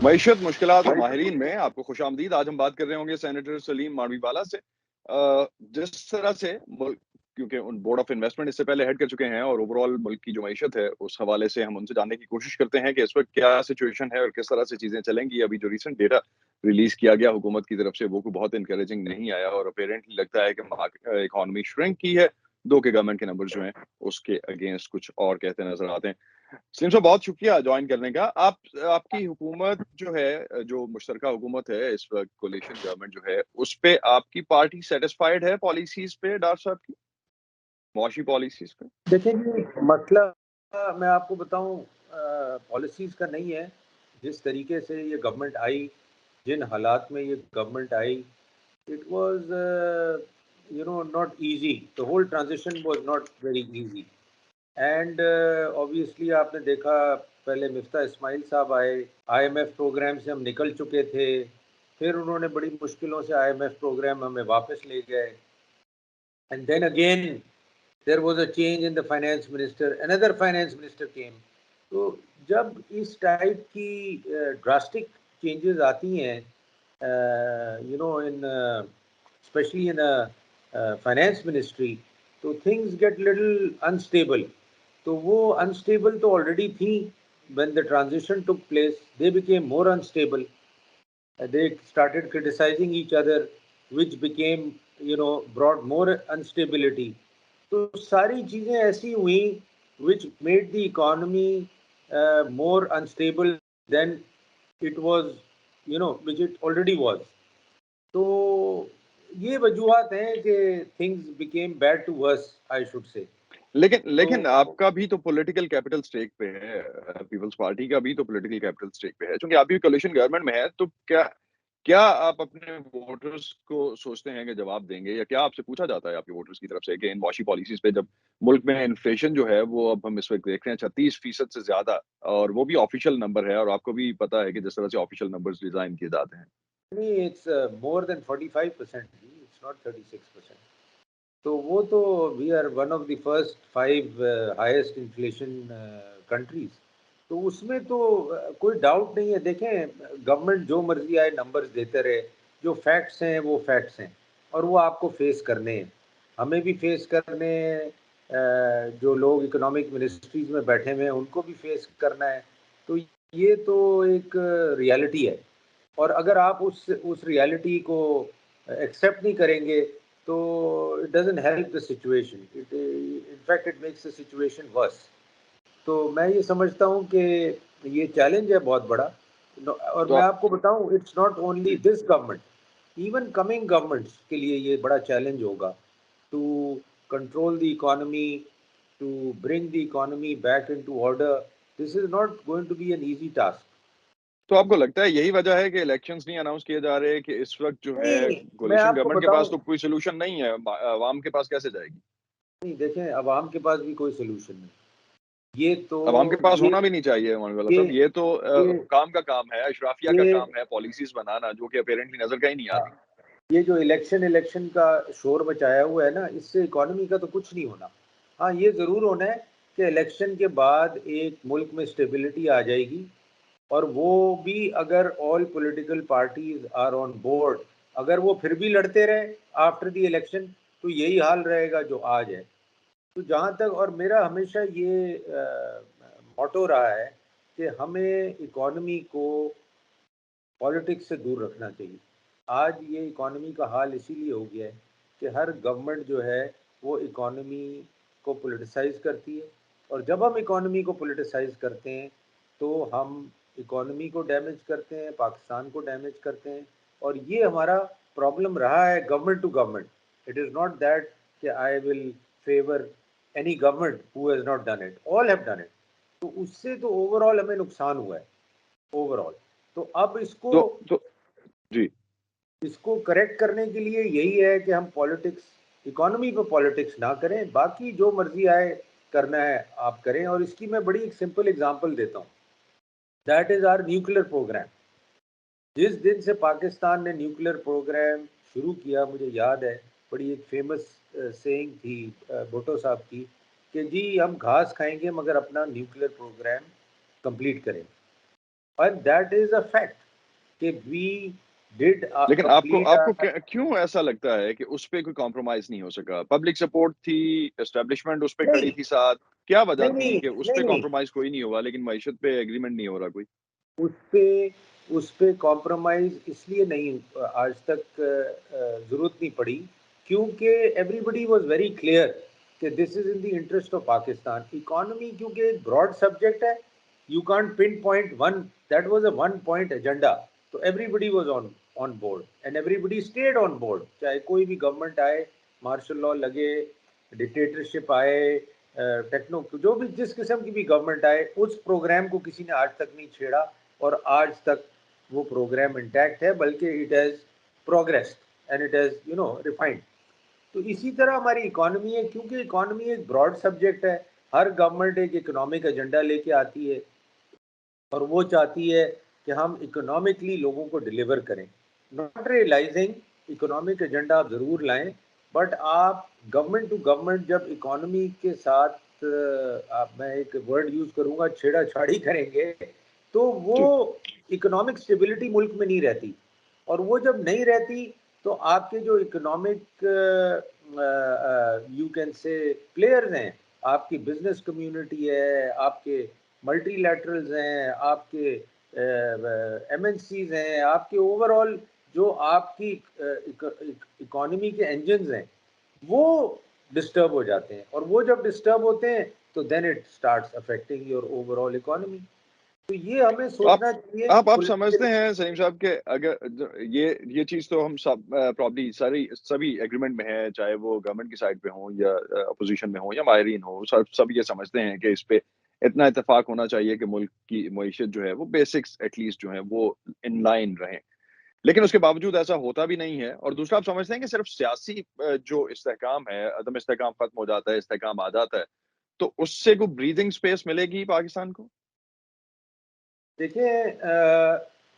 मईशत मुश्किलात और माहिरीन में आपको खुशामदीद। आज हम बात कर रहे होंगे सेनेटर सलीम मारवीवाला से। जिस तरह से मुल्क, क्योंकि उन बोर्ड ऑफ इन्वेस्टमेंट इससे पहले हेड कर चुके हैं और ओवरऑल मुल्क की जो मईशत है उस हवाले से हम उनसे जानने की कोशिश करते हैं कि इस वक्त क्या सिचुएशन है और किस तरह से चीजें चलेंगी। अभी जो रिसेंट डेटा रिलीज किया गया हुकूमत की तरफ से वो को बहुत इंकरेजिंग नहीं आया और अपेरेंटली लगता है कि इकोनॉमी श्रिंक की है। दो के गवर्नमेंट के नंबर जो हैं उसके अगेंस्ट कुछ और कहते नजर आते हैं। सलीम साहब, बहुत शुक्रिया ज्वाइन करने का। आपकी हुकूमत जो है, जो मुश्तरका हुकूमत है इस वक्त, कोलिशन गवर्नमेंट जो है, उस पे आपकी पार्टी सेटिस्फाइड है पॉलिसीज पे, डार साहब की मुआशी पॉलिसीज पे? देखिए जी, मसला मैं आपको बताऊं पॉलिसीज़ का नहीं है। जिस तरीके से ये गवर्नमेंट आई, जिन हालात में ये गवर्नमेंट आई, it was not easy. The whole transition was not very easy and obviously आपने देखा, पहले मिफ्ता इस्माइल साहब आए, आईएमएफ प्रोग्राम से हम निकल चुके थे, फिर उन्होंने बड़ी मुश्किलों से आईएमएफ प्रोग्राम हमें वापस ले गए and then again there was a change in the finance minister, another finance minister came. तो जब इस टाइप की ड्रास्टिक चेंजेस आती हैं, इन स्पेशली इन फाइनेंस मिनिस्ट्री, तो थिंग्स गेट लिटिल अनस्टेबल। तो वो अनस्टेबल तो ऑलरेडी थी। when the transition took place, they became more unstable. They started criticizing each other, which became, brought more instability. तो सारी चीज़ें ऐसी हुई which made the economy more unstable than it was, which it already was. तो ये वजूहात हैं कि things became bad to worse, I should say. लेकिन तो लेकिन आपका भी तो पॉलिटिकल कैपिटल स्टेक पे है, पीपल्स पार्टी का भी तो पॉलिटिकल कैपिटल स्टेक पे है, क्योंकि आप भी कोलिशन गवर्नमेंट में है। तो क्या क्या आप अपने वोटर्स को सोचते हैं कि जवाब देंगे, या क्या आपसे पूछा जाता है आपके वोटर्स की तरफ से कि इन वॉशी पॉलिसीज पे, जब मुल्क में इन्फ्लेशन जो है वो अब हम इस वक्त देख रहे हैं 36% से ज्यादा, और वो भी ऑफिशियल नंबर है और आपको भी पता है कि जिस तरह से ऑफिशियल नंबर्स डिजाइन किए जाते हैं। नहीं, it's more than 45%, it's not 36%। तो वो तो we are one of the first 5 highest inflation countries. तो उसमें तो कोई डाउट नहीं है। देखें, गवर्नमेंट जो मर्जी आए नंबर्स देते रहे, जो फैक्ट्स हैं वो फैक्ट्स हैं और वो आपको फेस करने हैं, हमें भी फेस करने हैं। जो लोग इकोनॉमिक मिनिस्ट्रीज में बैठे हुए हैं उनको भी फेस करना है। तो ये तो एक रियलिटी है और अगर आप उस रियलिटी को एक्सेप्ट नहीं करेंगे तो it doesn't help the situation, it in fact it makes the situation worse. तो मैं ये समझता हूँ कि ये चैलेंज है बहुत बड़ा। और तो मैं आपको बताऊँ, इट्स नॉट ओनली जी, this government, even coming governments के लिए ये बड़ा चैलेंज होगा to control the economy, to bring the economy back into order. This is not going to be an easy task. तो आपको लगता है यही वजह है कि इलेक्शंस नहीं अनाउंस किए जा रहे, कि इस वक्त जो है नहीं, मैं कोलिशन आपको गवर्नमेंट के पास बताऊं, तो कोई सोल्यूशन नहीं है, अवाम के पास कैसे जाएगी? नहीं देखें, अवाम के पास भी कोई सोल्यूशन नहीं। ये तो अवाम के पास ये होना भी नहीं चाहिए मौलवी वाला ये साहब। ये तो ये हुकाम का काम है, अशराफिया का ये काम है पॉलिसीज बनाना, जो कि अपेरेंटली नजर का ही नहीं हाँ, आती। ये जो इलेक्शन इलेक्शन का शोर मचाया हुआ है ना, इससे इकोनॉमी का तो कुछ नहीं होना। हाँ, ये ज़रूर होना है कि इलेक्शन के बाद एक मुल्क में स्टेबिलिटी आ जाएगी और वो भी अगर all political parties are on board, अगर वो फिर भी लड़ते रहे आफ्टर द इलेक्शन, तो यही हाल रहेगा जो आज है। तो जहाँ तक, और मेरा हमेशा ये मोटो रहा है कि हमें इकोनॉमी को पॉलिटिक्स से दूर रखना चाहिए। आज ये इकोनॉमी का हाल इसीलिए हो गया है कि हर गवर्नमेंट जो है वो इकोनॉमी को पॉलिटिसाइज करती है और जब हम इकोनॉमी को पॉलिटिसाइज करते हैं तो हम इकोनॉमी को डैमेज करते हैं, पाकिस्तान को डैमेज करते हैं। और ये हमारा प्रॉब्लम रहा है government to government. It is not that कि I will favour any government who has not done it, all have done it. तो उससे तो ओवरऑल हमें नुकसान हुआ है, ओवरऑल। तो अब इसको तो जी। इसको करेक्ट करने के लिए यही है कि हम पॉलिटिक्स, इकोनॉमी पे पॉलिटिक्स ना करें, बाकी जो मर्जी आए करना है आप करें। और इसकी मैं बड़ी एक सिंपल एग्जांपल देता हूँ, that is our nuclear program. जिस दिन से पाकिस्तान ने न्यूक्लियर प्रोग्राम शुरू किया, मुझे याद है, बड़ी एक फेमस सेइंग थी भुट्टो साहब की कि जी हम घास खाएंगे मगर अपना न्यूक्लियर प्रोग्राम कंप्लीट करें। And that is a fact कि वी डिड लेकिन आपको कंप्लीट आपको क्यों ऐसा लगता है कि उस पे कोई कॉम्प्रोमाइज नहीं हो सका? पब्लिक सपोर्ट थी, एस्टेब्लिशमेंट उस पे खड़ी नहीं थी साथ, क्या वजह नहीं थी नहीं कि उस नहीं पे नहीं कॉम्प्रोमाइज कोई नहीं हुआ लेकिन मईशत पे एग्रीमेंट नहीं हो रहा कोई? उस पे उस पे कॉम्प्रोमाइज इसलिए नहीं आज तक जरूरत नहीं पड़ी क्योंकि एवरीबडी वाज वेरी क्लियर कि this is in the interest of Pakistan economy क्योंकि एक ब्रॉड सब्जेक्ट है you can't pinpoint one that was a one point agenda तो everybody was on board and everybody stayed on board चाहे कोई भी government आए martial law लगे dictatorship आए टेक्नो जो भी जिस किस्म की भी गवर्नमेंट आए उस प्रोग्राम को किसी ने आज तक नहीं छेड़ा और आज तक वो प्रोग्राम इंटैक्ट है बल्कि it has progress and it has refined तो इसी तरह हमारी इकोनॉमी है क्योंकि इकोनॉमी एक ब्रॉड सब्जेक्ट है हर गवर्नमेंट एक इकोनॉमिक एजेंडा लेके आती है और वो चाहती है कि हम इकोनॉमिकली लोगों को डिलीवर करें नॉट रियलाइजिंग इकोनॉमिक एजेंडा आप ज़रूर लाएं बट आप गवर्नमेंट टू गवर्नमेंट जब इकोनॉमी के साथ आप मैं एक वर्ड यूज़ करूंगा छेड़ाछाड़ी करेंगे तो वो जी। इकोनॉमिक स्टेबिलिटी मुल्क में नहीं रहती और वो जब नहीं रहती तो आपके जो economic you can say players हैं आपकी बिजनेस कम्युनिटी है आपके मल्टीलैटरल्स हैं आपके एमएनसीज हैं आपके ओवरऑल जो आपकी इकोनॉमी के इंजन्स हैं वो डिस्टर्ब हो जाते हैं और वो जब डिस्टर्ब होते हैं तो then it starts affecting your overall economy तो ये हमें तो आप सोचना चाहिए आप समझते पॉलिटिकल हैं सलीम साहब के अगर ये चीज़ तो हम सब प्रॉब्ली सारी सभी एग्रीमेंट में है, चाहे वो गवर्नमेंट की साइड पे हो या अपोज़िशन में हो या माहिरीन हो, सब ये समझते हैं कि इस पे इतना इत्तेफ़ाक होना चाहिए कि मुल्क की मईशत जो है वो बेसिक्स एटलीस्ट जो है वो इन लाइन रहें। लेकिन उसके बावजूद ऐसा होता भी नहीं है और दूसरा आप समझते हैं कि सिर्फ़ सियासी जो इस्तेहकाम है, अदम इस्तेहकाम ख़त्म हो जाता है, इस्तेहकाम आ जाता है, तो उससे कोई ब्रीथिंग स्पेस मिलेगी पाकिस्तान को? देखिए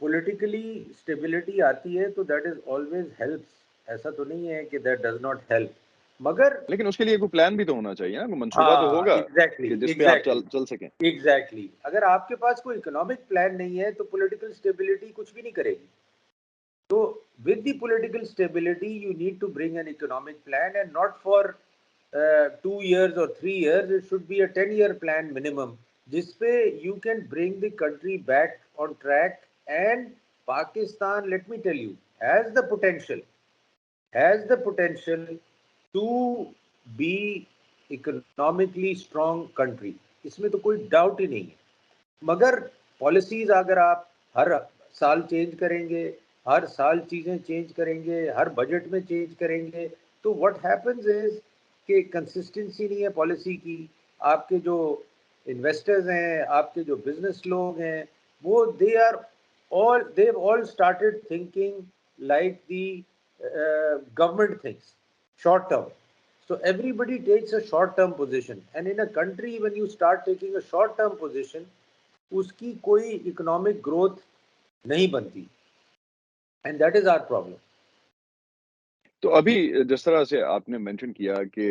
पॉलिटिकली स्टेबिलिटी आती है तो दैट इज ऑलवेज हेल्प्स ऐसा तो नहीं है कि दैट डज नॉट हेल्प मगर लेकिन उसके लिए कोई प्लान भी तो होना चाहिए ना, कोई मंसूबा तो हाँ होगा एग्जैक्टली कि जिस पे आप चल एग्जैक्टली चल सकें। एग्जैक्टली अगर आपके पास कोई इकोनॉमिक प्लान नहीं है तो पॉलिटिकल स्टेबिलिटी कुछ भी नहीं करेगी तो with the political stability you need to bring an economic plan and not for 2 years or 3 years it should be a 10-year plan minimum जिसपे you can bring the country back on track and Pakistan let me tell you has the potential to be economically strong country इसमें तो कोई doubt ही नहीं है मगर policies अगर आप हर साल चेंज करेंगे हर साल चीज़ें चेंज करेंगे हर बजट में चेंज करेंगे तो व्हाट हैपेंस इज कि कंसिस्टेंसी नहीं है पॉलिसी की आपके जो इन्वेस्टर्स हैं आपके जो बिजनेस लोग हैं वो they all started thinking like the government thinks short term. So everybody takes a short term position, and in a country when you start taking a short term position, उसकी कोई economic growth नहीं बनती and that is our problem तो अभी जिस तरह से आपने मेंशन किया कि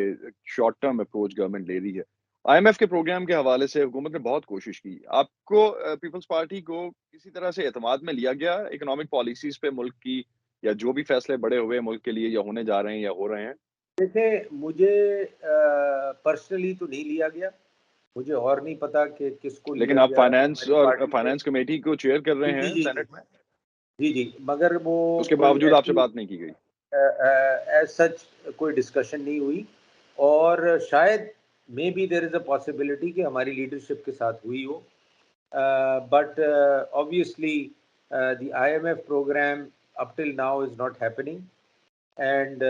शॉर्ट टर्म अप्रोच गवर्नमेंट ले रही है, आईएमएफ के प्रोग्राम के हवाले से हुकूमत ने बहुत कोशिश की। आपको पीपल्स पार्टी को किसी तरह से एतमाद में लिया गया इकोनॉमिक पॉलिसीज़ पे मुल्क की या जो भी फैसले बड़े हुए मुल्क के लिए या होने जा रहे हैं या हो रहे हैं? देखिए मुझे पर्सनली तो नहीं लिया गया मुझे और नहीं पता कि किसको लेकिन लिया आप गया हमारी पार्टी से फाइनेंस कमेटी को चेयर कर रहे जी जी हैं जी जी सेनेट में, जी जी मगर वो उसके कोई बावजूद आपसे ऐसी बात नहीं की गई। एज सच कोई डिस्कशन नहीं हुई और शायद maybe there is a possibility कि हमारी लीडरशिप के साथ हुई हो but obviously the IMF program up till now is not happening and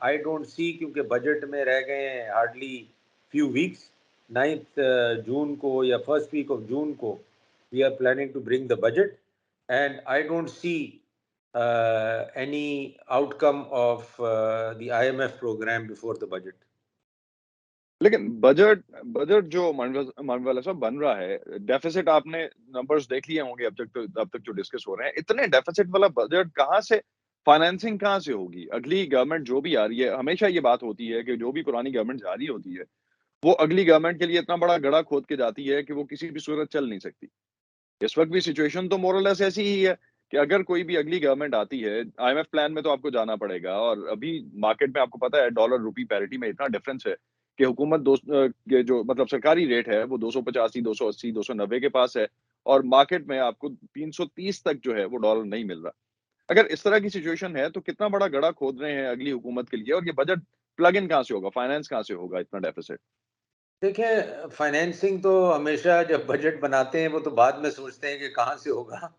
I don't see क्योंकि बजट में रह गए हैं हार्डली फ्यू वीक्स 9th जून को या फर्स्ट वीक ऑफ जून को we are planning to bring the budget and I don't see any outcome of the IMF program before the budget. लेकिन budget budget जो मानव वाला साहब बन रहा है, डेफ़िसिट आपने नंबर्स देख लिए होंगे अब तक जो डिस्कस हो रहे हैं। इतने डेफ़िसिट वाला बजट कहाँ से फाइनेंसिंग कहाँ से होगी? अगली गवर्नमेंट जो भी आ रही है, हमेशा ये बात होती है कि जो भी पुरानी गवर्नमेंट जा रही होती है, वो अगली गवर्नमेंट के लिए इतना बड़ा गड्ढा खोद के जाती है कि वो किसी भी सूरत चल नहीं सकती। इस वक्त भी सिचुएशन तो मोरलेस ऐसी ही है कि अगर कोई भी अगली गवर्नमेंट आती है, आईएमएफ प्लान में तो आपको जाना पड़ेगा, और अभी मार्केट में आपको पता है डॉलर रुपी पैरिटी में इतना डिफरेंस है कि हुकूमत के जो मतलब सरकारी रेट है वो 285, 280, 290 के पास है, और मार्केट में आपको 330 तक जो है वो डॉलर नहीं मिल रहा। अगर इस तरह की सिचुएशन है तो कितना बड़ा गड्ढा खोद रहे हैं अगली हुकूमत के लिए, और ये बजट प्लग इन कहाँ से होगा, फाइनेंस कहाँ से होगा इतना डेफिसिट? देखिए, फाइनेंसिंग तो हमेशा जब बजट बनाते हैं वो तो बाद में सोचते हैं कि कहाँ से होगा।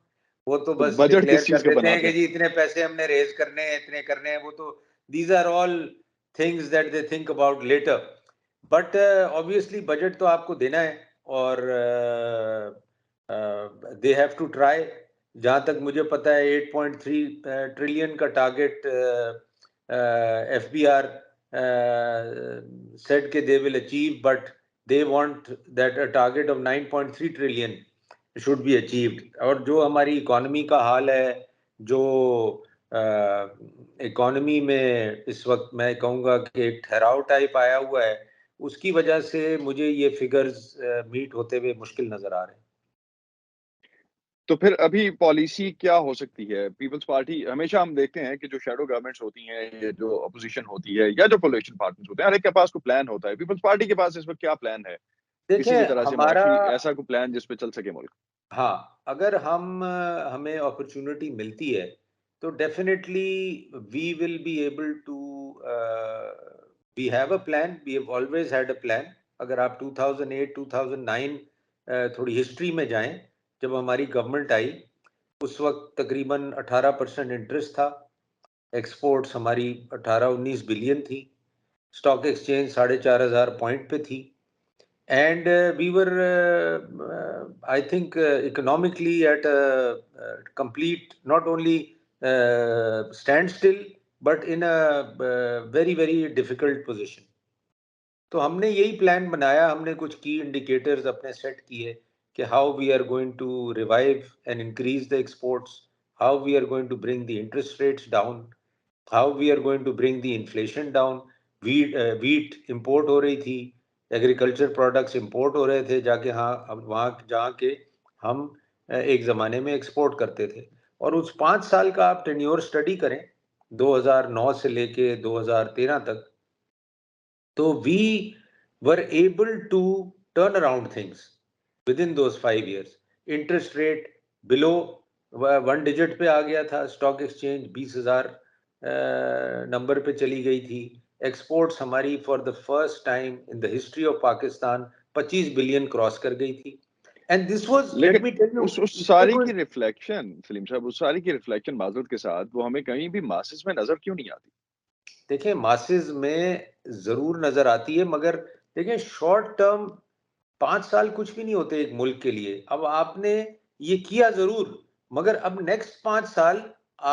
वो तो तो बस बजट डिक्लेयर किस चीज कर का देते हैं बनाते कि हैं? जी इतने पैसे हमने रेज़ करने हैं, इतने करने हैं, वो तो these are all things that they think about later. But obviously budget तो आपको देना है और दे हैव टू ट्राई। जहाँ तक मुझे पता है 8.3 ट्रिलियन का टारगेट एफबीआर said कि they will achieve, but they want that a target of 9.3 trillion should be achieved। और जो हमारी इकोनॉमी का हाल है, जो इकोनॉमी में इस वक्त मैं कहूँगा कि एक ठहराव टाइप आया हुआ है, उसकी वजह से मुझे ये फिगर्स मीट होते हुए मुश्किल नजर आ रहे हैं। तो फिर अभी पॉलिसी क्या हो सकती है? पीपल्स पार्टी, हमेशा हम देखते हैं कि जो शैडो गवर्नमेंट्स होती हैं, ये जो अपोज़िशन होती है या जो कोलिशन पार्टनर्स होते हैं, हर एक के पास कोई प्लान होता है। पीपल्स पार्टी के पास इस वक़्त क्या प्लान है? किसी देखिए भी तरह से हमारा, मुआशी ऐसा कोई प्लान जिस पे चल सके मुल्क? हाँ, अगर हमें अपॉर्चुनिटी मिलती है, तो definitely we will be able to we have a plan, we have always had a plan. अगर आप 2008, 2009 थोड़ी हिस्ट्री में जाएँ, जब हमारी गवर्नमेंट आई, उस वक़्त तकरीबन 18% इंटरेस्ट था। एक्सपोर्ट्स हमारी 18-19 बिलियन थी। स्टॉक एक्सचेंज 4,500 पॉइंट पे थी। And we were, I think, economically at a complete, not only standstill, but in a very, very difficult position. तो हमने यही प्लान बनाया, हमने कुछ की इंडिकेटर्स अपने सेट किए कि how we are going to revive and increase the exports, how we are going to bring the interest rates down, how we are going to bring the inflation down. Wheat import हो रही थी, agriculture products import हो रहे थे, जाके हाँ अब वहाँ जहाँ के हम एक ज़माने में एक्सपोर्ट करते थे। और उस 5 साल का आप टेन्योर स्टडी करें, 2009 से लेके 2013 तक, तो we were able to turn around things within those 5 years। Interest rate below 1 digit पे आ गया था, स्टॉक एक्सचेंज 20,000 नंबर पे चली गई थी। एक्सपोर्ट्स हमारी for the first time in the history of Pakistan 25 billion cross कर गई थी। एंड दिस वाज, लेट लेकिन मी टेल यू, उस इसमें सारी कोई, की रिफ्लेक्शन सलीम साहब, उस सारी की रिफ्लेक्शन माज़रत के साथ वो हमें कहीं भी मासेस में नज़र क्यों नहीं आती? देखिए मासेस में जरूर नजर आती है, मगर देखिए शॉर्ट टर्म 5 साल कुछ भी नहीं होते एक मुल्क के लिए। अब आपने ये किया जरूर, मगर अब नेक्स्ट 5 साल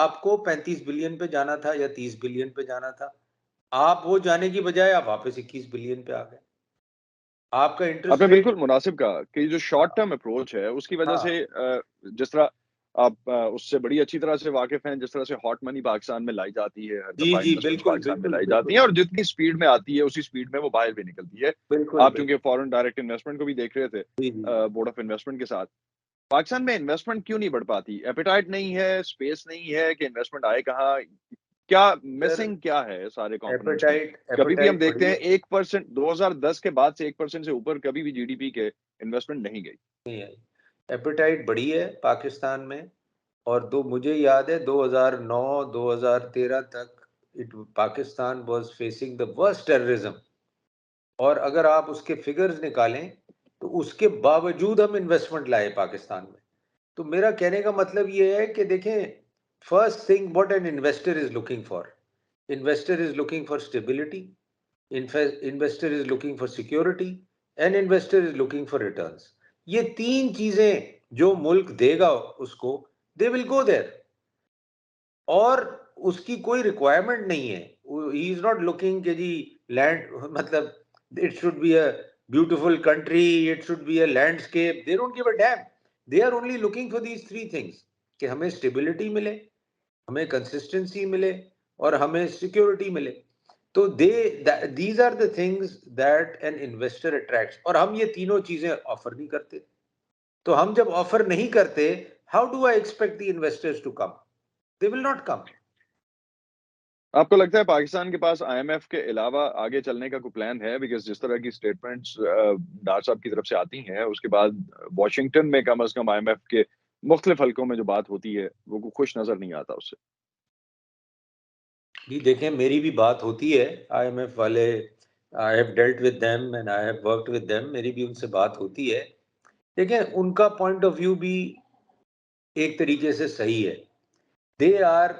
आपको 35 बिलियन पे जाना था या 30 बिलियन पे जाना था। आप वो जाने की बजाय आप वापस 21 बिलियन पे आ गए। आपका आपने इंटरेस्ट रेट, बिल्कुल मुनासिब कहा कि जो शॉर्ट हाँ टर्म अप्रोच है, उसकी वजह हाँ, से जिस तरह आप उससे बड़ी अच्छी तरह से वाकिफ़ हैं, जिस तरह से हॉट मनी पाकिस्तान में लाई जाती है, हर जी दफ़ा जी, इन्वेस्टमेंट्स बिल्कुल पाकिस्तान में बिल्कुल लाई जाती हैं, बिल्कुल और जितनी स्पीड में आती है, उसी स्पीड में वो बाहर भी निकलती है। बिल्कुल आप चूँकि बिल्कुल। फॉरेन डायरेक्ट इन्वेस्टमेंट को भी देख रहे थे जी जी। बोर्ड ऑफ इन्वेस्टमेंट के साथ। पाकिस्तान में इन्वेस्टमेंट क्यों नहीं बढ़ पाती? एपेटाइट नहीं है, स्पेस नहीं है कि इन्वेस्टमेंट आए कहाँ? क्या सर, मिसिंग क्या है सारे कंपोनेंट्स में? एपेटाइट कभी भी हम एपेटाइट देखते बड़ी हैं है। 1% 2010 के बाद से 1% से ऊपर कभी भी जीडीपी के इन्वेस्टमेंट नहीं गई। नहीं आई। एपेटाइट बड़ी है पाकिस्तान में। और दो मुझे याद है 2009-2013 तक it Pakistan was facing the worst terrorism. और अगर आप उसके फिगर्स निकालें, तो उसके बावजूद हम इन्वेस्टमेंट लाए पाकिस्तान में। तो मेरा कहने का मतलब ये है कि देखें, first thing what an investor is looking for, investor is looking for stability, investor is looking for security, and investor is looking for returns. ये तीन चीजें जो मुल्क देगा उसको, दे विल गो देयर। और उसकी कोई रिक्वायरमेंट नहीं है। ही इज नॉट लुकिंग कि जी लैंड मतलब it should be a beautiful country, it should be a landscape, they don't give a damn. They are only looking for these three things, कि हमें स्टेबिलिटी मिले, हमें consistency मिले, और हमें सिक्योरिटी मिले। तो they these are the things that an investor attracts, और हम ये तीनों चीजें ऑफर नहीं करते। तो हम जब ऑफर नहीं करते, how do I expect the investors to come? They will not come. आपको लगता है पाकिस्तान के पास आईएमएफ के अलावा आगे चलने का कोई प्लान है? बिकॉज़ जिस तरह की स्टेटमेंट्स डार साहब की तरफ से आती हैं, उसके बाद वॉशिंगटन में कम से कम आईएमएफ के मुख्तलिफ हलकों में जो बात होती है, वो को खुश नज़र नहीं आता उससे। जी देखें, मेरी भी बात होती है आईएमएफ वाले, I have dealt with them and I have worked with them, मेरी भी उनसे बात होती है। देखें, उनका पॉइंट ऑफ व्यू भी एक तरीके से सही है। They are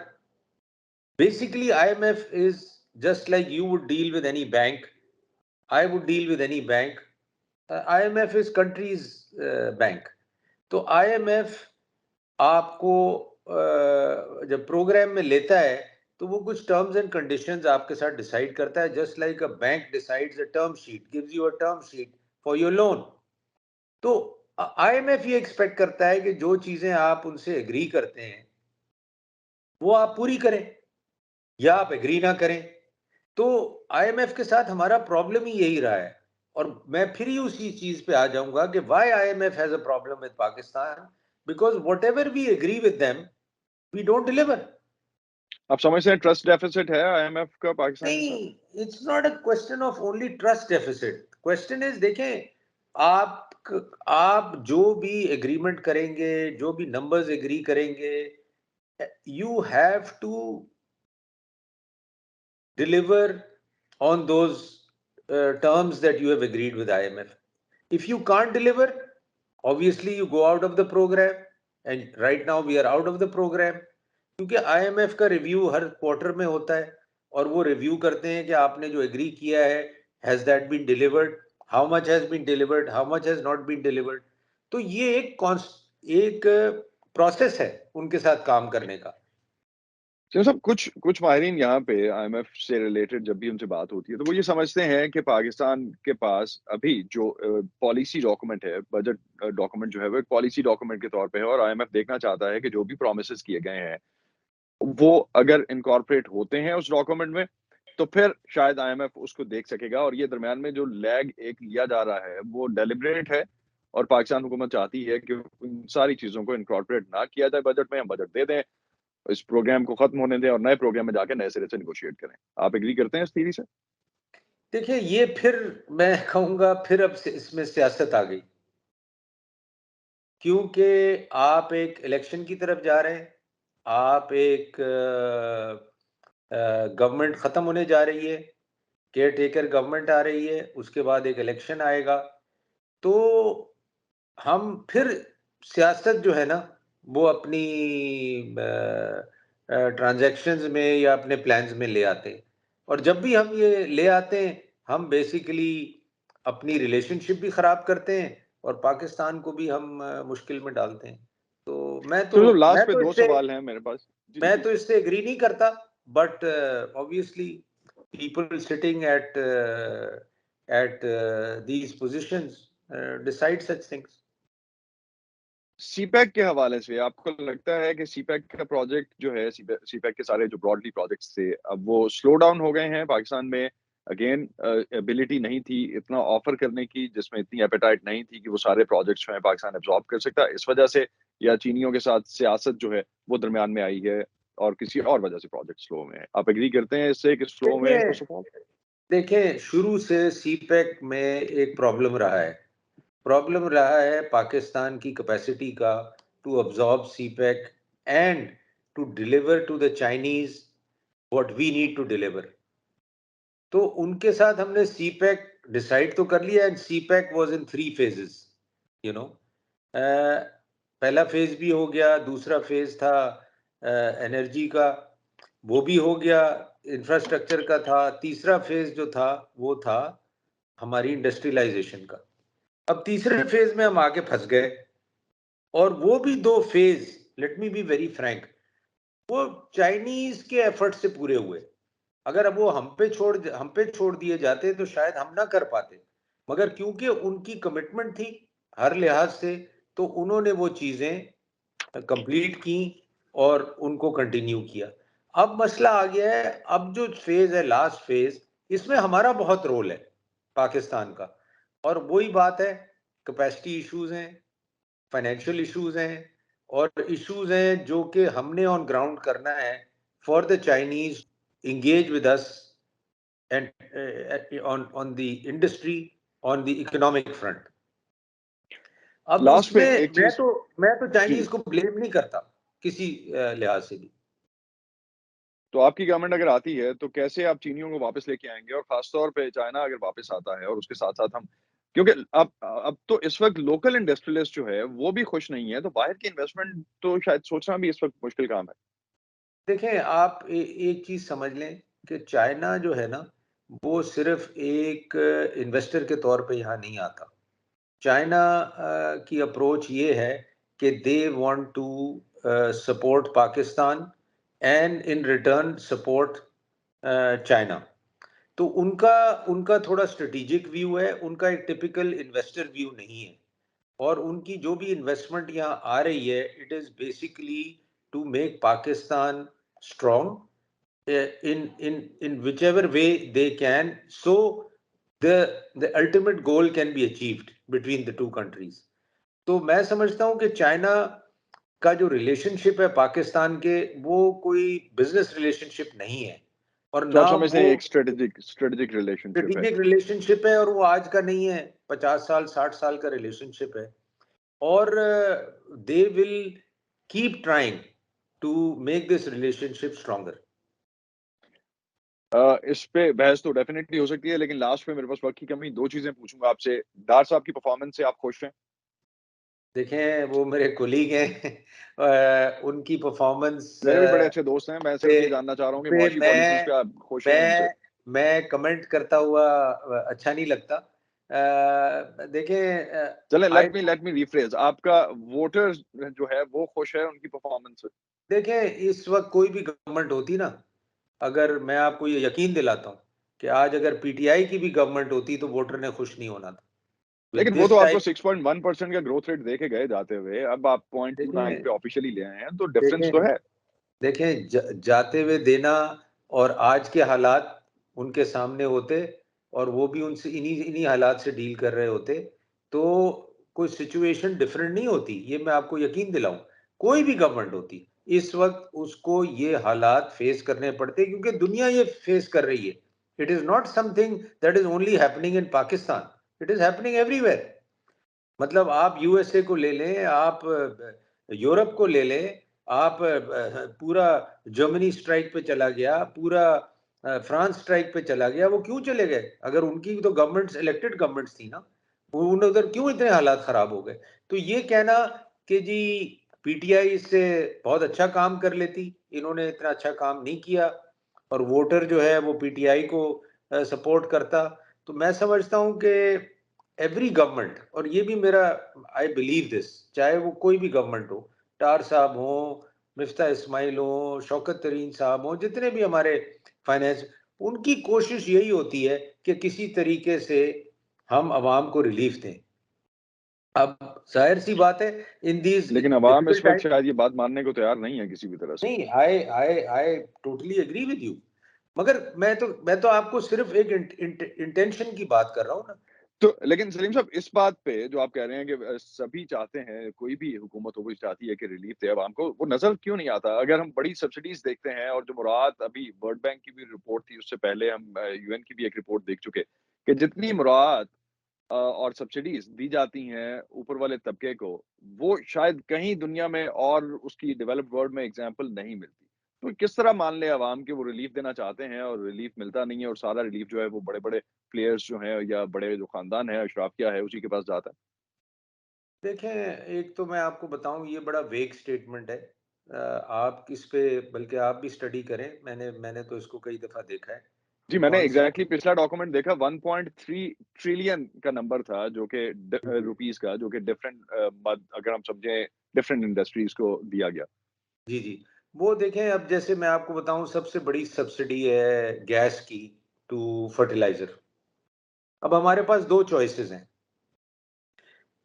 basically, IMF is just like you would deal with any bank, I would deal with any bank. IMF is country's bank. तो IMF आपको जब प्रोग्राम में लेता है तो वो कुछ टर्म्स एंड कंडीशंस आपके साथ डिसाइड करता है, just like a bank decides a term sheet, gives you a term sheet for your loan. तो IMF ये एक्सपेक्ट करता है कि जो चीजें आप उनसे एग्री करते हैं वो आप पूरी करें, या आप एग्री ना करें। तो आईएमएफ के साथ हमारा प्रॉब्लम ही यही रहा है। और मैं फिर ही उसी चीज पे आ जाऊंगा कि why IMF has a problem with Pakistan, because whatever we agree with them we don't deliver. आप समझते हैं ट्रस्ट डेफिसिट है आईएमएफ का पाकिस्तान के साथ? नहीं, it's not a question of only trust deficit. Question is, देखें, आप जो भी एग्रीमेंट करेंगे, जो भी नंबर्स एग्री करेंगे, you have to deliver on those terms that you have agreed with IMF. If you can't deliver, obviously you go out of the program, and right now we are out of the program, क्योंकि IMF का review हर quarter में होता है और वो review करते हैं कि आपने जो एग्री किया है, has that been delivered, how much has been delivered, how much has not been delivered. तो ये एक प्रोसेस है उनके साथ काम करने का। तो सब कुछ कुछ माहिरीन यहाँ पे आईएमएफ से रिलेटेड जब भी उनसे बात होती है तो वो ये समझते हैं कि पाकिस्तान के पास अभी जो पॉलिसी डॉक्यूमेंट है, बजट डॉक्यूमेंट जो है वो एक पॉलिसी डॉक्यूमेंट के तौर पे है, और आईएमएफ देखना चाहता है कि जो भी प्रोमिसेस किए गए हैं वो अगर इनकॉर्पोरेट होते हैं उस डॉक्यूमेंट में, तो फिर शायद आईएमएफ उसको देख सकेगा। और ये दरमियान में जो लैग एक लिया जा रहा है वो डेलिब्रेट है, और पाकिस्तान हुकूमत चाहती है कि इन सारी चीजों को इनकॉर्पोरेट ना किया जाए बजट में, हम बजट दे दें, इस प्रोग्राम को खत्म होने दें और नए प्रोग्राम में जाके नए सिरे से नेगोशिएट करें। आप एग्री करते हैं इस थ्योरी से? देखिए, ये फिर मैं कहूंगा फिर अब इसमें सियासत आ गई, क्योंकि आप एक इलेक्शन की तरफ जा रहे हैं, आप एक गवर्नमेंट खत्म होने जा रही है, केयर टेकर गवर्नमेंट आ रही है, उसके बाद एक इलेक्शन आएगा, तो हम फिर सियासत जो है ना वो अपनी ट्रांजैक्शंस में या अपने प्लान्स में ले आते हैं। और जब भी हम ये ले आते हैं, हम बेसिकली अपनी रिलेशनशिप भी खराब करते हैं और पाकिस्तान को भी हम मुश्किल में डालते हैं। तो तो लास्ट पे 2 सवाल हैं मेरे पास। जी, मैं जी। तो इससे एग्री नहीं करता, but obviously people sitting at these positions decide such things. CPEC के हवाले से आपको लगता है कि सीपैक का प्रोजेक्ट जो है, सीपैक के सारे जो ब्रॉडली प्रोजेक्ट्स थे, अब वो स्लो डाउन हो गए हैं पाकिस्तान में? अगेन एबिलिटी नहीं थी इतना ऑफर करने की, जिसमें इतनी एपेटाइट नहीं थी कि वो सारे प्रोजेक्ट्स जो है पाकिस्तान एब्जॉर्ब कर सकता है, इस वजह से? या चीनियों के साथ सियासत जो है वो दरमियान में आई है और किसी और वजह से प्रोजेक्ट स्लो में है? आप एग्री करते हैं इससे कि स्लो में है देखिए फर्स्ट ऑफ ऑल? देखिए, शुरू से सीपैक में एक प्रॉब्लम रहा है पाकिस्तान की कैपेसिटी का to absorb CPEC and to deliver to the Chinese what we need to deliver. तो उनके साथ हमने सीपैक डिसाइड तो कर लिया, and CPEC was in 3 phases, you know. पहला फेज भी हो गया, दूसरा फेज था एनर्जी का, वो भी हो गया, इंफ्रास्ट्रक्चर का था, तीसरा फेज जो था वो था हमारी इंडस्ट्रियलाइजेशन का। अब तीसरे फेज में हम आके फंस गए, और वो भी 2 phase, let me be very Frank, वो चाइनीज के एफर्ट से पूरे हुए। अगर अब वो हम पे छोड़ दिए जाते तो शायद हम ना कर पाते, मगर क्योंकि उनकी कमिटमेंट थी हर लिहाज से, तो उन्होंने वो चीजें कंप्लीट की और उनको कंटिन्यू किया। अब मसला आ गया है, अब जो फेज है लास्ट फेज, इसमें हमारा बहुत रोल है, पाकिस्तान का। और वही बात है, कैपेसिटी इश्यूज हैं, फाइनेंशियल इश्यूज हैं और इश्यूज हैं जो कि हमने ऑन ग्राउंड करना है for the Chinese engage with us and on the industry, on the economic front. अब लास्ट पे उसमें एक चीज। मैं तो जी चाइनीज जी। को ब्लेम नहीं करता किसी लिहाज से भी। तो आपकी गवर्नमेंट अगर आती है तो कैसे आप चीनियों को वापस लेके आएंगे, और खासतौर पे चाइना अगर वापस आता है और उसके साथ साथ हम, क्योंकि अब तो इस वक्त लोकल इंडस्ट्रियलिस्ट जो है वो भी खुश नहीं है, तो बाहर की इन्वेस्टमेंट तो शायद सोचना भी इस वक्त मुश्किल काम है। देखें आप एक चीज समझ लें कि चाइना जो है ना वो सिर्फ एक इन्वेस्टर के तौर पे यहाँ नहीं आता। चाइना की अप्रोच ये है कि they want to support Pakistan and in return support China. तो उनका उनका थोड़ा स्ट्रेटेजिक व्यू है, उनका एक टिपिकल इन्वेस्टर व्यू नहीं है। और उनकी जो भी इन्वेस्टमेंट यहाँ आ रही है it is basically to make Pakistan strong in whichever way they can, so the ultimate goal can be achieved between the two countries. तो मैं समझता हूँ कि चाइना का जो रिलेशनशिप है पाकिस्तान के वो कोई बिजनेस रिलेशनशिप नहीं है और तो आप ना समझते वो हैं एक स्ट्रेटेजिक रिलेशनशिप है। स्ट्रेटेजिक रिलेशनशिप है और वो आज का नहीं है, 50 साल 60 साल का रिलेशनशिप है। और they will keep trying to make this relationship stronger. इस पे बहस तो डेफिनेटली हो सकती है, लेकिन लास्ट में मेरे पास वक्त की कमी, दो चीजें पूछूंगा आपसे। डार साहब की परफॉर्मेंस से आप खुश हैं? देखें वो मेरे कोलीग हैं उनकी परफॉर्मेंस मेरे भी बड़े अच्छे दोस्त हैं, मैं पे सिर्फ ये जानना चाह रहा हूँ कि पे मुआशी पॉलिसीज पे आप खुश हैं उनसे? मैं कमेंट करता हुआ अच्छा नहीं लगता। देखें चलें, आई लेट मी रिफ्रेज, आपका वोटर जो है वो खुश है उनकी परफॉर्मेंस से? देखें इस वक्त कोई भी गवर्नमेंट होती ना, अगर मैं आपको ये यकीन दिलाता हूँ कि आज अगर पीटीआई की भी गवर्नमेंट होती तो वोटर ने खुश नहीं होना था विद लेकिन वो तो दिस आपको टाइप। 6.1% का ग्रोथ रेट देके गए जाते हुए, अब आप 0.29 पे देखें ऑफिशियली ले आए हैं, तो डिफरेंस तो देखें है। जाते हुए देना और आज के हालात उनके सामने होते और वो भी उनसे इन्हीं इन्हीं हालात से डील कर रहे होते तो कोई सिचुएशन डिफरेंट नहीं होती, ये मैं आपको यकीन दिलाऊं। कोई भी गवर्नमेंट होती इस वक्त उसको ये हालात फेस करने पड़ते क्योंकि दुनिया ये फेस कर रही है। It is not something that is only happening in Pakistan, it is happening everywhere. मतलब आप यूएसए को ले लें, आप यूरोप को ले लें, आप पूरा जर्मनी स्ट्राइक पे चला गया, पूरा फ्रांस स्ट्राइक पे चला गया। वो क्यों चले गए? अगर उनकी तो गवर्नमेंट्स इलेक्टेड गवर्नमेंट्स थी ना, वो उन उधर क्यों इतने हालात खराब हो गए? तो ये कहना कि जी पीटीआई इससे बहुत अच्छा काम कर लेती, इन्होंने इतना अच्छा काम नहीं किया और वोटर जो है वो पीटीआई को सपोर्ट करता। तो मैं समझता हूँ कि एवरी गवर्नमेंट, और ये भी मेरा आई बिलीव दिस, चाहे वो कोई भी गवर्नमेंट हो, टार साहब हो, मिफ्ता इस्माइल हो, शौकत तरीन साहब हो, जितने भी हमारे फाइनेंस, उनकी कोशिश यही होती है कि किसी तरीके से हम आवाम को रिलीफ दें। अब जाहिर सी बात है इन दीज लेकिन अवाम इस डिफिकल्ट वक्त टाइम। शायद ये बात मानने को तैयार नहीं है किसी भी तरह से। नहीं, I totally agree with you, मगर मैं तो आपको सिर्फ एक इंटेंशन की बात कर रहा हूँ ना। तो लेकिन सलीम साहब, इस बात पे जो आप कह रहे हैं कि सभी चाहते हैं, कोई भी हुकूमत हो वो चाहती है कि रिलीफ दे आवाम को, वो नजर क्यों नहीं आता? अगर हम बड़ी सब्सिडीज देखते हैं, और जो मुराद अभी वर्ल्ड बैंक की भी रिपोर्ट थी, उससे पहले हम यूएन की भी एक रिपोर्ट देख चुके कि जितनी मुराद और सब्सिडीज दी जाती हैं ऊपर वाले तबके को, वो शायद कहीं दुनिया में और उसकी डेवलप्ड वर्ल्ड में एग्जाम्पल नहीं मिलती। तो किस तरह मान ले अवाम के वो रिलीफ देना चाहते हैं और रिलीफ मिलता नहीं है, और सारा रिलीफ जो है वो बड़े बड़े प्लेयर्स जो हैं या बड़े जो खानदान है अशराफिया है उसी के पास जाता है? देखें एक तो मैं आपको बताऊं ये बड़ा वेग स्टेटमेंट है। आप इस पे बल्कि आप भी स्टडी करें, मैंने तो इसको कई दफा देखा है जी, कि मैंने कौन सी। एग्जैक्टली पिछला डॉक्यूमेंट देखा, 1.3 ट्रिलियन का नंबर था, जो कि रुपीस का, जो कि डिफरेंट अगर हम समझें डिफरेंट इंडस्ट्रीज को दिया गया। जी जी, वो देखें अब जैसे मैं आपको बताऊं सबसे बड़ी सब्सिडी है गैस की टू फर्टिलाइजर। अब हमारे पास दो चॉइसेस हैं,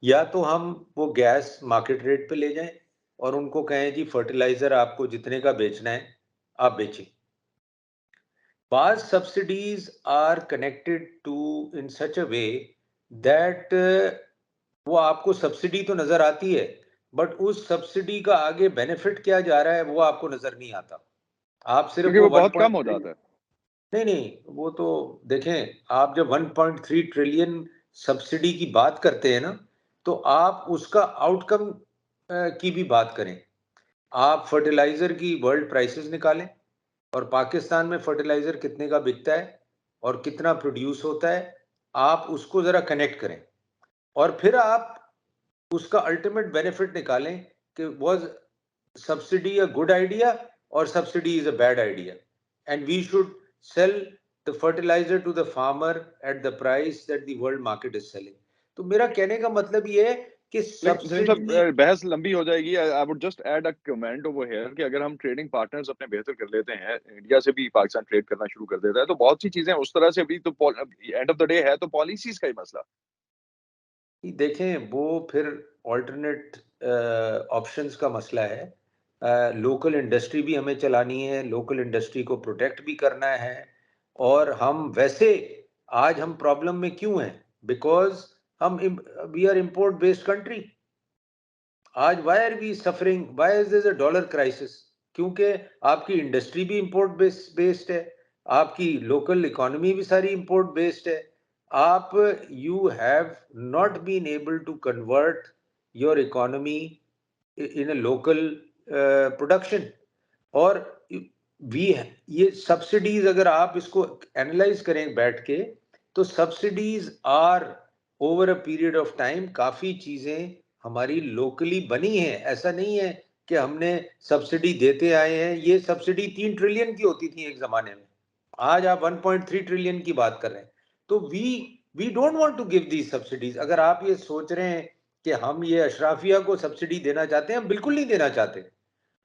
या तो हम वो गैस मार्केट रेट पे ले जाएं और उनको कहें जी फर्टिलाइजर आपको जितने का बेचना है आप बेचें। Past subsidies are connected to in such a way that वो आपको सब्सिडी तो नजर आती है, बट उस सब्सिडी का आगे बेनिफिट क्या जा रहा है वो आपको नजर नहीं आता। आप सिर्फ क्योंकि वो वो बहुत कम हो 1.3, जाता है। नहीं नहीं, वो तो देखें, आप जब 1.3 ट्रिलियन सब्सिडी की बात करते हैं ना, तो आप उसका आउटकम की भी बात करें। आप फर्टिलाइजर की वर्ल्ड प्राइसेस निकालें और पाकिस्तान में फर्टिलाइजर कितने का बिकता है और कितना प्रोड्यूस होता है, आप उसको जरा कनेक्ट करें और फिर आप उसका अल्टीमेट बेनिफिट निकालें कि was subsidy a good idea और subsidy is a bad idea, and we should sell the fertiliser to the farmer at the price that the world market is selling. तो मेरा कहने का मतलब ये है कि लेकिन सलीम साहब, सब्सिडी, बहस लंबी हो जाएगी। I would just add a comment over here कि अगर हम ट्रेडिंग पार्टनर्स अपने बेहतर कर लेते हैं, इंडिया से भी पाकिस्तान ट्रेड करना शुरू कर देता है, तो बहुत सी चीजें उस तरह से भी तो एंड ऑफ द डे है तो पॉलिसीज का ही मसला। देखें वो फिर ऑल्टरनेट ऑप्शंस का मसला है। लोकल इंडस्ट्री भी हमें चलानी है, लोकल इंडस्ट्री को प्रोटेक्ट भी करना है। और हम वैसे आज हम प्रॉब्लम में क्यों हैं? बिकॉज हम we are import based country. आज why are we suffering, why is this a dollar crisis? क्योंकि आपकी इंडस्ट्री भी इंपोर्ट बेस्ड है, आपकी लोकल इकोनॉमी भी सारी इंपोर्ट बेस्ड है। आप you have not been able to convert your economy in a local production. और वी, ये सब्सिडीज अगर आप इसको एनालाइज करें बैठ के, तो subsidies are over a period of time काफी चीजें हमारी लोकली बनी हैं। ऐसा नहीं है कि हमने सब्सिडी देते आए हैं। ये सब्सिडी 3 ट्रिलियन की होती थी एक जमाने में, आज आप 1.3 ट्रिलियन की बात कर रहे हैं। तो we don't want to give these subsidies. अगर आप ये सोच रहे हैं कि हम ये अशराफिया को सब्सिडी देना चाहते हैं, हम बिल्कुल नहीं देना चाहते।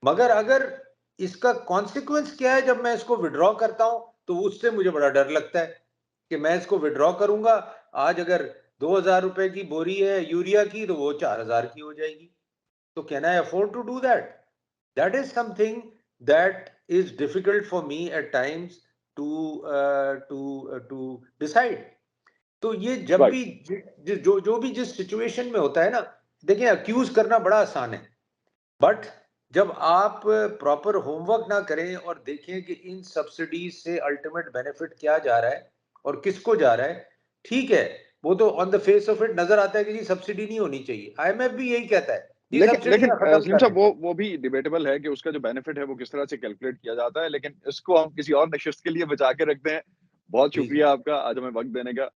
मगर अगर इसका कॉन्सिक्वेंस क्या है जब मैं इसको विड्रॉ करता हूं, तो उससे मुझे बड़ा डर लगता है कि मैं इसको विड्रॉ करूंगा, आज अगर 2,000 रुपए की बोरी है यूरिया की, तो वो 4,000 की हो जाएगी। तो can I afford to do that? That is something that is difficult for me at times to to decide. तो ये जब राइट। भी जो भी जिस सिचुएशन में होता है ना, देखिए अक्यूज करना बड़ा आसान है, बट जब आप प्रॉपर होमवर्क ना करें और देखें कि इन सब्सिडीज से अल्टीमेट बेनिफिट क्या जा रहा है और किसको जा रहा है, ठीक है, वो तो on the face of it नजर आता है कि जी सब्सिडी नहीं होनी चाहिए। आईएमएफ भी यही कहता है, जी लेकिन लेकिन सब्सिडियां खत्म सलीम करें। साहब, वो भी डिबेटेबल है कि उसका जो बेनिफिट है वो किस तरह से कैलकुलेट किया जाता है, लेकिन इसको हम किसी और नशिस्त के लिए बचा के रखते हैं। बहुत जी जी। शुक्रिया आपका आज हमें वक्त देने का।